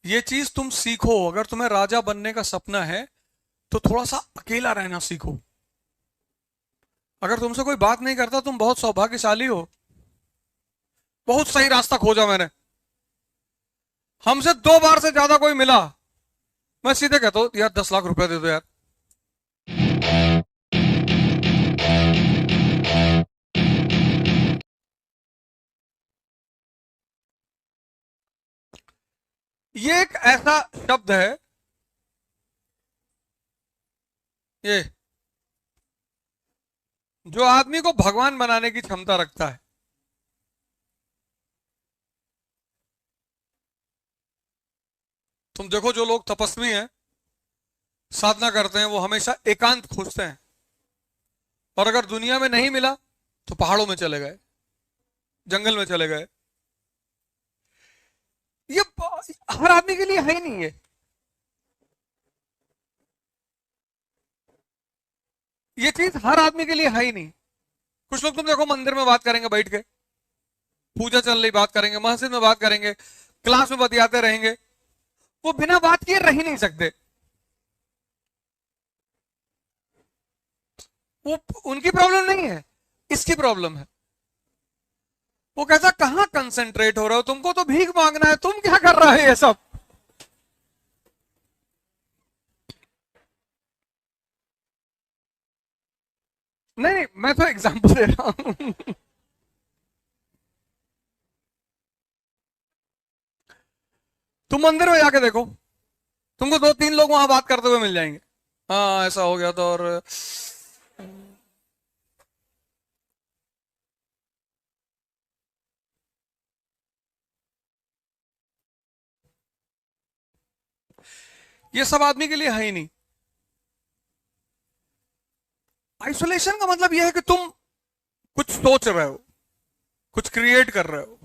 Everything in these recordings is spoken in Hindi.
ये चीज तुम सीखो। अगर तुम्हें राजा बनने का सपना है तो थोड़ा सा अकेला रहना सीखो। अगर तुमसे कोई बात नहीं करता तुम बहुत सौभाग्यशाली हो। बहुत सही रास्ता खोजा मैंने। हमसे 2 बार से ज्यादा कोई मिला, मैं सीधे कहता हूँ यार 10 लाख रुपया दे दो यार। ये एक ऐसा शब्द है, ये जो आदमी को भगवान बनाने की क्षमता रखता है। तुम देखो जो लोग तपस्वी हैं, साधना करते हैं, वो हमेशा एकांत खोजते हैं। और अगर दुनिया में नहीं मिला तो पहाड़ों में चले गए, जंगल में चले गए। ये हर आदमी के लिए है ही नहीं है। ये चीज हर आदमी के लिए है ही नहीं। कुछ लोग तुम देखो मंदिर में बात करेंगे बैठ के, पूजा चल रही बात करेंगे, मस्जिद में बात करेंगे, क्लास में बतियाते रहेंगे। वो बिना बात किए रह ही नहीं सकते। वो उनकी प्रॉब्लम नहीं है, इसकी प्रॉब्लम है। वो कहता कहां कंसंट्रेट हो रहे हो, तुमको तो भीख मांगना है, तुम क्या कर रहा है ये सब। नहीं नहीं, मैं तो एग्जांपल दे रहा हूं। तुम मंदिर में जाके देखो, तुमको 2-3 लोग वहां बात करते हुए मिल जाएंगे। हाँ ऐसा हो गया था, और ये सब आदमी के लिए है ही नहीं। आइसोलेशन का मतलब यह है कि तुम कुछ सोच रहे हो, कुछ क्रिएट कर रहे हो,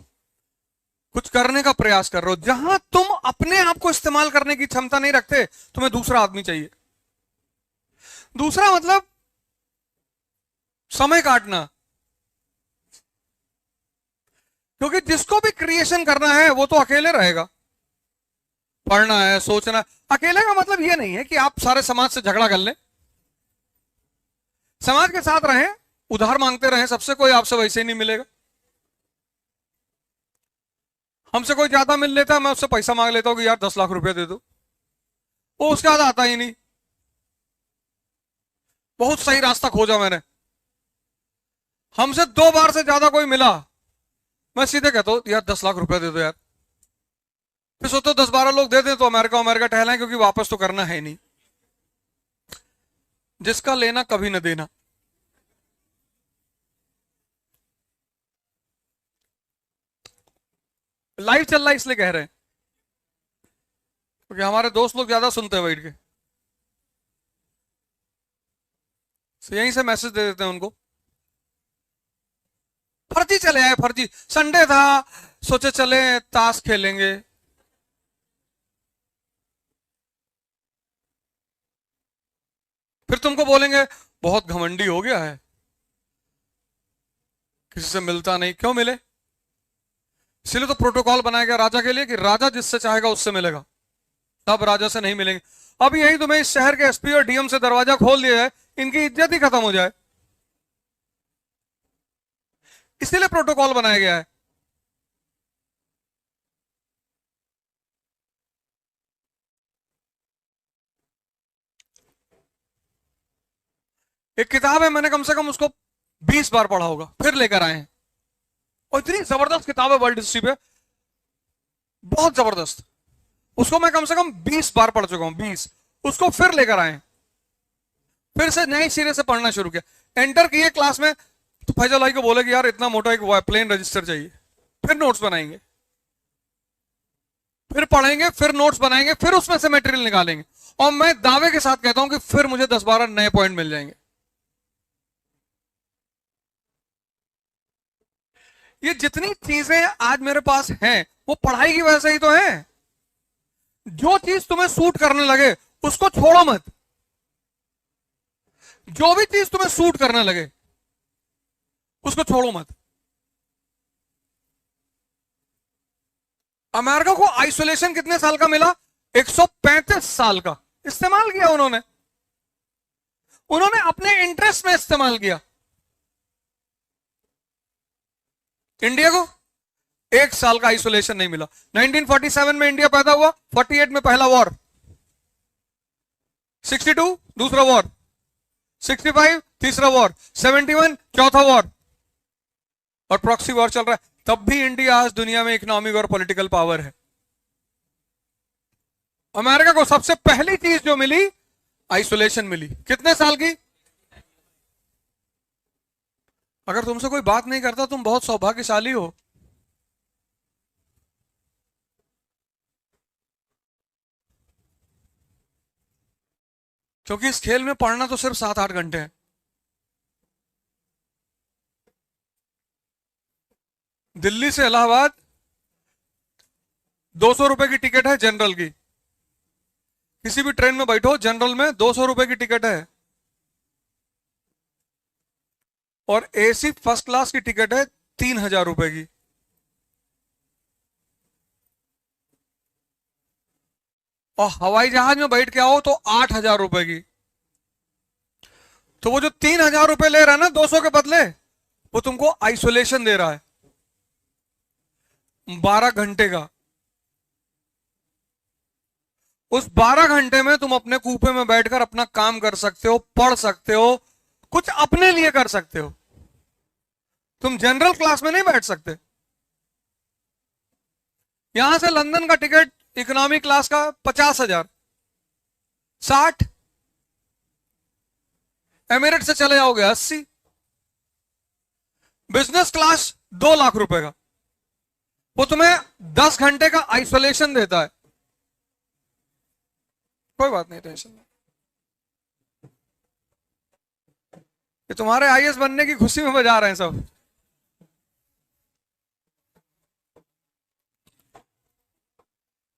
कुछ करने का प्रयास कर रहे हो। जहां तुम अपने आप को इस्तेमाल करने की क्षमता नहीं रखते, तुम्हें दूसरा आदमी चाहिए। दूसरा मतलब समय काटना। क्योंकि जिसको भी क्रिएशन करना है वो तो अकेले रहेगा। पढ़ना है, सोचना है। अकेले का मतलब ये नहीं है कि आप सारे समाज से झगड़ा कर लें। समाज के साथ रहें, उधार मांगते रहें सबसे, कोई आपसे वैसे ही नहीं मिलेगा। हमसे कोई ज्यादा मिल लेता है, मैं उससे पैसा मांग लेता हूं कि यार 10 लाख रुपया दे दो, वो उसके बाद आता ही नहीं। बहुत सही रास्ता खोजा मैंने। हमसे 2 बार से ज्यादा कोई मिला, मैं सीधे कहता हूँ यार 10 लाख रुपया दे दो यार। फिर सोचो 10-12 लोग दे दे तो अमेरिका अमेरिका टहलाएं, क्योंकि वापस तो करना है नहीं। जिसका लेना कभी न देना। लाइव चल रहा है इसलिए कह रहे हैं, क्योंकि हमारे दोस्त लोग ज्यादा सुनते हैं बैठ के, तो यहीं से मैसेज दे देते हैं उनको। फर्जी चले आए, फर्जी। संडे था, सोचे चले ताश खेलेंगे। फिर तुमको बोलेंगे बहुत घमंडी हो गया है, किसी से मिलता नहीं। क्यों मिले? इसलिए तो प्रोटोकॉल बनाया गया राजा के लिए कि राजा जिससे चाहेगा उससे मिलेगा, तब राजा से नहीं मिलेंगे। अब यही तुम्हें इस शहर के एसपी और डीएम से दरवाजा खोल दिया है, इनकी इज्जत ही खत्म हो जाए, इसीलिए प्रोटोकॉल बनाया गया है। एक किताब है, मैंने कम से कम उसको 20 बार पढ़ा होगा, फिर लेकर आए हैं। और इतनी जबरदस्त किताब है वर्ल्ड हिस्ट्री पे, बहुत जबरदस्त। उसको मैं कम से कम 20 बार पढ़ चुका हूं, 20। उसको फिर लेकर आए, फिर से नए सिरे से पढ़ना शुरू किया। एंटर किए क्लास में तो फैजल भाई को बोले कि यार इतना मोटा एक प्लेन रजिस्टर चाहिए। फिर नोट्स बनाएंगे, फिर पढ़ेंगे, फिर नोट्स बनाएंगे, फिर उसमें से मटेरियल निकालेंगे। और मैं दावे के साथ कहता हूं कि फिर मुझे 10-12 नए पॉइंट मिल जाएंगे। ये जितनी चीजें आज मेरे पास हैं वो पढ़ाई की वजह से ही तो है। जो चीज तुम्हें सूट करने लगे उसको छोड़ो मत। जो भी चीज तुम्हें सूट करने लगे उसको छोड़ो मत। अमेरिका को आइसोलेशन कितने साल का मिला? 135 साल का इस्तेमाल किया उन्होंने। उन्होंने अपने इंटरेस्ट में इस्तेमाल किया। इंडिया को 1 साल का आइसोलेशन नहीं मिला। 1947 में इंडिया पैदा हुआ, 48 में पहला वॉर, 62 दूसरा वॉर, 65 तीसरा वॉर, 71 चौथा वॉर, और प्रॉक्सी वॉर चल रहा है। तब भी इंडिया आज दुनिया में इकोनॉमिक और पॉलिटिकल पावर है। अमेरिका को सबसे पहली चीज जो मिली, आइसोलेशन मिली। कितने साल की? अगर तुमसे कोई बात नहीं करता, तुम बहुत सौभाग्यशाली हो। क्योंकि इस खेल में पढ़ना तो सिर्फ 7-8 घंटे है। दिल्ली से इलाहाबाद 200 रुपए की टिकट है जनरल की। किसी भी ट्रेन में बैठो जनरल में 200 रुपए की टिकट है, और एसी फर्स्ट क्लास की टिकट है 3000 रुपए की। और हवाई जहाज में बैठ के आओ तो 8000 रुपए की। तो वो जो 3000 रुपए ले रहा है ना 200 के बदले, वो तुमको आइसोलेशन दे रहा है 12 घंटे का। उस 12 घंटे में तुम अपने कूपे में बैठकर अपना काम कर सकते हो, पढ़ सकते हो, कुछ अपने लिए कर सकते हो। तुम जनरल क्लास में नहीं बैठ सकते। यहां से लंदन का टिकट इकोनॉमी क्लास का 50,000, 60। एमिरेट से चले जाओगे 80। बिजनेस क्लास 2 लाख रुपए का। वो तुम्हें 10 घंटे का आइसोलेशन देता है। कोई बात नहीं, टेंशन नहीं। ये तुम्हारे आईएएस बनने की खुशी में बजा रहे हैं सब।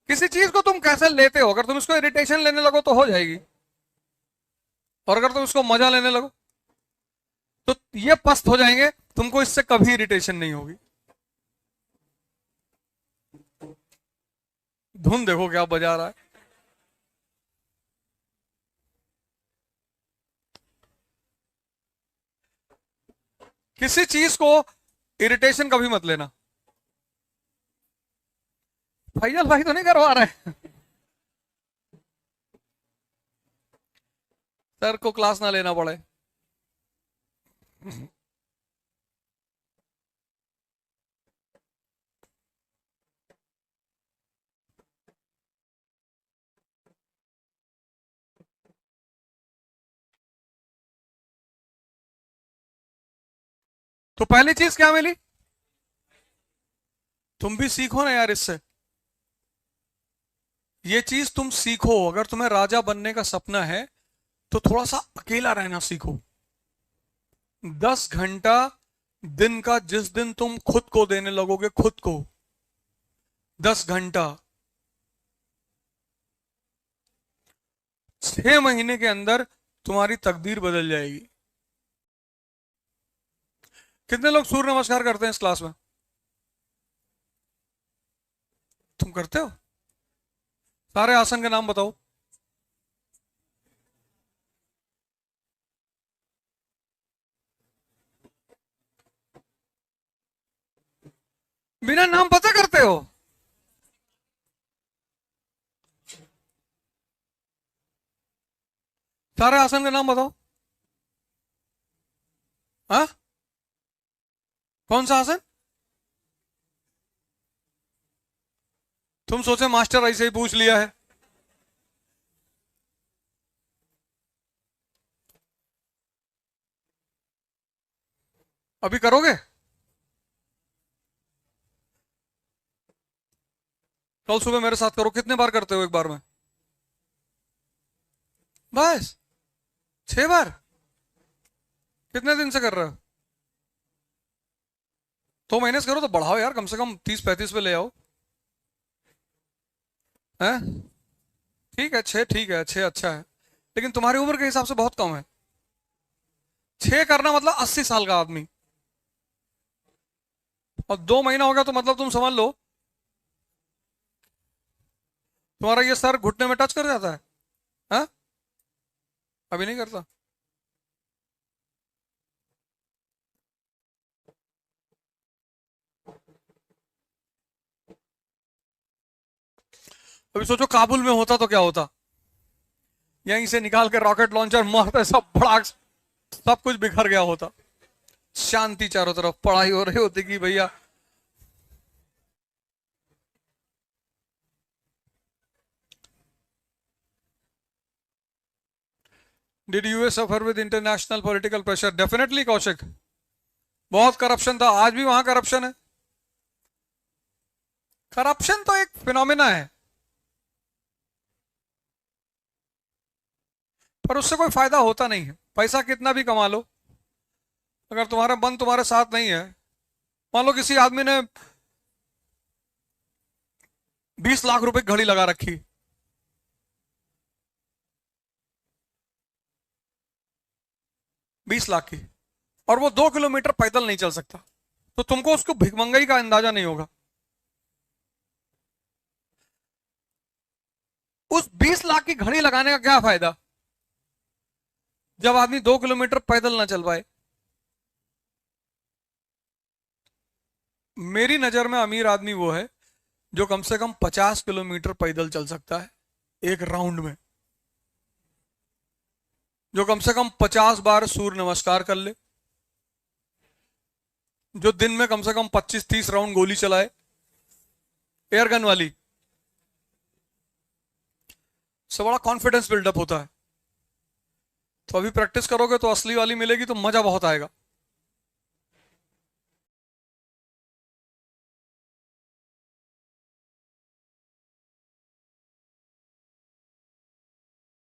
किसी चीज को तुम कैसे लेते हो? अगर तुम इसको इरिटेशन लेने लगो तो हो जाएगी, और अगर तुम इसको मजा लेने लगो तो ये पस्त हो जाएंगे। तुमको इससे कभी इरिटेशन नहीं होगी। धुन देखो क्या बजा रहा है। किसी चीज को इरिटेशन कभी मत लेना। फैजल भाई तो नहीं करवा रहे सर को क्लास ना लेना पड़े। तो पहली चीज क्या मिली? तुम भी सीखो ना यार इससे। ये चीज तुम सीखो। अगर तुम्हें राजा बनने का सपना है तो थोड़ा सा अकेला रहना सीखो। 10 घंटा दिन का जिस दिन तुम खुद को देने लगोगे, खुद को 10 घंटा, 6 महीने के अंदर तुम्हारी तकदीर बदल जाएगी। कितने लोग सूर्य नमस्कार करते हैं इस क्लास में? तुम करते हो? सारे आसन के नाम बताओ। बिना नाम पता करते हो? सारे आसन के नाम बताओ। हाँ, कौन सा आसन? तुम सोचे मास्टर ऐसे ही पूछ लिया है। अभी करोगे? कल सुबह मेरे साथ करो। कितने बार करते हो एक बार में? बस 6 बार। कितने दिन से कर रहे हो? 2 महीने से करो तो बढ़ाओ यार, कम से कम 30-35 पे ले आओ। हैं? ठीक है 6, ठीक है 6 अच्छा है, लेकिन तुम्हारी उम्र के हिसाब से बहुत कम है। 6 करना मतलब 80 साल का आदमी, और 2 महीना हो गया तो मतलब तुम समझ लो तुम्हारा ये सर घुटने में टच कर जाता है? हाँ, अभी नहीं करता। अभी सोचो काबुल में होता तो क्या होता, यहीं से निकाल के रॉकेट लॉन्चर मारते, सब भड़ाक, सब कुछ बिखर गया होता। शांति चारों तरफ, पढ़ाई हो रही होती कि भैया। Did US suffer with international political pressure? Definitely Kaushik, बहुत करप्शन था, आज भी वहां करप्शन है। करप्शन तो एक फिनोमिना है, पर उससे कोई फायदा होता नहीं है। पैसा कितना भी कमा लो, अगर तुम्हारा मन तुम्हारे साथ नहीं है, मान लो किसी आदमी ने 20 लाख रुपए की घड़ी लगा रखी, 20 लाख की, और वो 2 किलोमीटर पैदल नहीं चल सकता, तो तुमको उसको भिखमंगाई का अंदाजा नहीं होगा। उस 20 लाख की घड़ी लगाने का क्या फायदा जब आदमी 2 किलोमीटर पैदल ना चल पाए? मेरी नजर में अमीर आदमी वो है जो कम से कम 50 किलोमीटर पैदल चल सकता है एक राउंड में, जो कम से कम 50 बार सूर्य नमस्कार कर ले, जो दिन में कम से कम 25-30 राउंड गोली चलाए, एयरगन वाली, से बड़ा कॉन्फिडेंस बिल्डअप होता है। तो अभी प्रैक्टिस करोगे तो असली वाली मिलेगी, तो मजा बहुत आएगा।